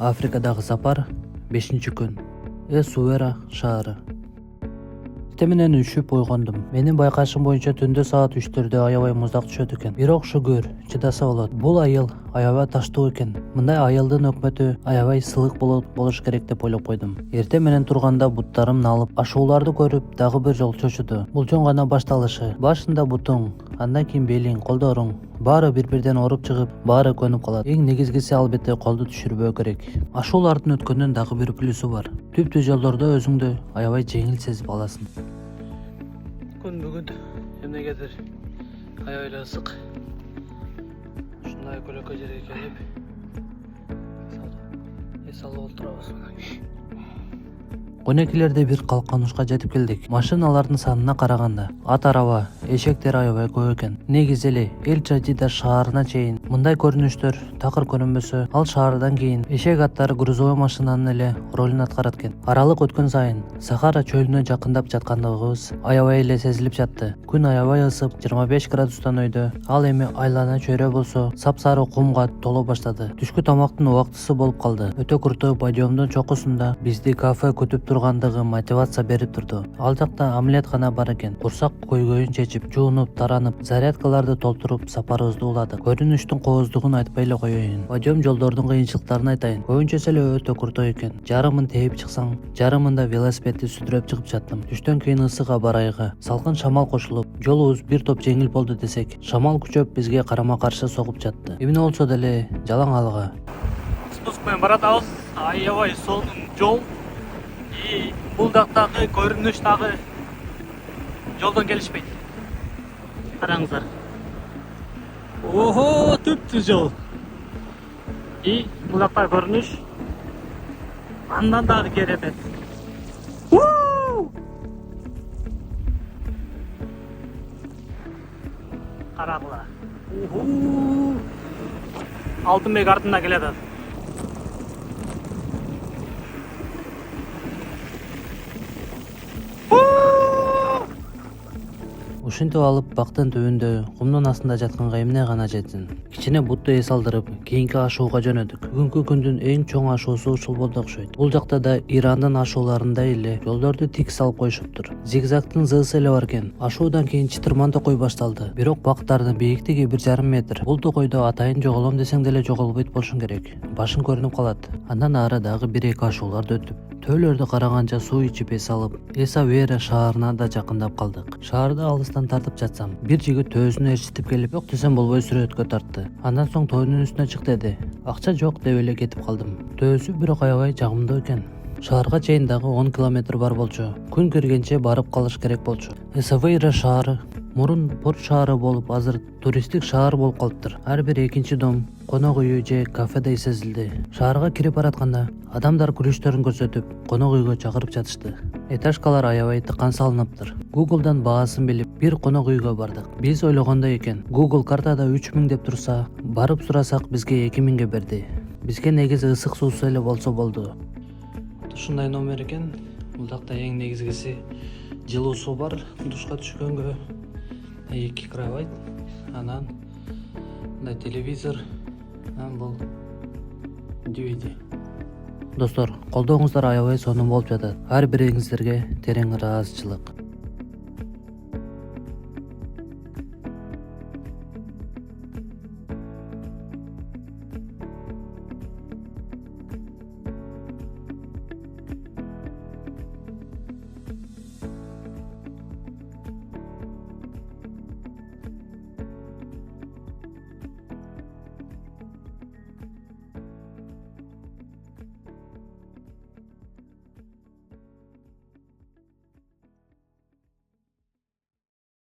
Afrikадагы сапар 5-күн. Эсуэра шаары. Менен үшүп ойгондум. Менин байкашым боюнча түндө саат 3-төрдө аябай муздак түшөт экен. Бирок шүгүр, чыдаса болот. Бул айыл аябай таштуу экен. Мындай айылдын өкмөтү аябай сылык болуш керек деп ойлоп койдум. Эртең менен турганда буттарым налып, ашууларды көрүп дагы бир жол чочуду. Бул жөн гана башталышы. Башында бутуң, андан кийин белиң, колдоруң баары бири-бирден ооруп чыгып, баары көнүп калат. Эң негизгиси албетте колду түшүрбөө керек. Ашуулардын өткөндөн дагы бир плюсу бар. Түптүү жолдордо өзүңдү аябай жеңил сезип аласың. Күн бүгүн эмнегедир аябай эле ысык. Ушундай көлөкө жерге келип эс алып отурабыз. Конекилерде бир калканышка жетип келдик. Машиналардын санына караганда ат араба, эшектер аябай көп экен. Негизи эле Эл-Джадида шаарына чейин мындай көрүнүштөр такыр көрүнбөсө, ал шаардан кийин эшек аттары грузовой машинанын эле ролун аткарат экен. Аралык өткөн сайын Сахара чөлүнө жакындап жаткандыгыбыз аябай эле сезилип жатты. Күн аябай ысып, 25 градустан өйдө. Ал эми айлана чөйрө болсо сапсары кумга толо баштады. Түшкү тамактын убактысы болуп калды. Өтө куртуу подъемдун чокусунда бизди кафе күтүп тургандыгы мотивация берип турду. Ал жакта омлет гана бар экен. Курсак көйгөйүн чечип, жуунуп, таранып, зарядкаларды толтуруп сапарыбызды уладык. Көрүнүштүн кооздугун айтпай эле коеюн. Подъем жолдордун кыйынчылыктарын айтайын. Көбүнчөсү эле өтө куртуу экен. Жарымын тээп чыксаң, жарымында велосипедти сүдүрөп чыгып жаттым. Түштөн кийин ысык абарайгы, салкын шамал кошулуп, жолубуз бир топ жеңил болду десек, шамал күчөп бизге карама-каршы согуп жатты. Эмне болсо деле жалаң алга. Спуск менен баратабыз. Аябай сонун жол. Бул жактагы көрүнүш дагы жолдон келишпейт. Караңыздар. Ого, түптүү жол. Бул жактагы көрүнүш андан дагы керемет. Карагыла. Алтынбек артында келет. Ушинтип алып бактын түбүндө кумдун астында жатканга эмне гана жетсин. Кичине бутту эс алдырып, кийинки ашууга жөнөдүк. Бүгүнкү күндүн эң чоң ашуусу ушул болду окшойт. Бул жакта да Ирандын ашууларындай эле жолдорду тик салып коюшуптур. Зигзагтын зыысы эле бар экен. Ашуудан кийин чытырман токой башталды. Бирок бактардын бийиктиги 1,5 метр. Бул токойдо атайын жоголом десең деле жоголбойт болушуң керек. Башың көрүнүп калат. Андан ары дагы 1-2 ашууларды өтүп, төөлөрдү караганча суу ичип эс алып, Эсауэра шаарына да жакындап калдык. Шаарды алыстан тартып жатсам, бир жигит төөсүнө ээрчитип келип, жок десем болбой сүрөткө тартты. Андан соң тоонун үстүнө чык деди. Акча жок деп эле кетип калдым. Төөсү бирок аябай жагымдуу экен. Шаарга чейин дагы 10 километр бар болчу. Күн киргенче барып калыш керек болчу. Эсауэра шаары мурун порт шаары болуп, азыр туристтик шаар болуп калыптыр. Ар бир экинчи дом, конок үйү же кафедей сезилди. Шаарга кирип баратканда адамдар күрөштөрүн көрсөтүп, конок үйгө чакырып жатышты. Этажкалар аябай тыкан салыныптыр. Google'дан баасын билип, бир конок үйгө бардык. Биз ойлогондой экен. Google картада 3000 деп турса, барып сурасак бизге 2000ге берди. Бизге негизи ысык суусу эле болсо болду. Ушундай номер экен. Бул жакта эң негизгиси жылуу суу бар. Душка түшкөнгө 2 кровать, анан мындай телевизор, бул DVD. Достор, колдооңуздар аябай сонун болуп жатат. Ар бириңиздерге терең ыраазычылык.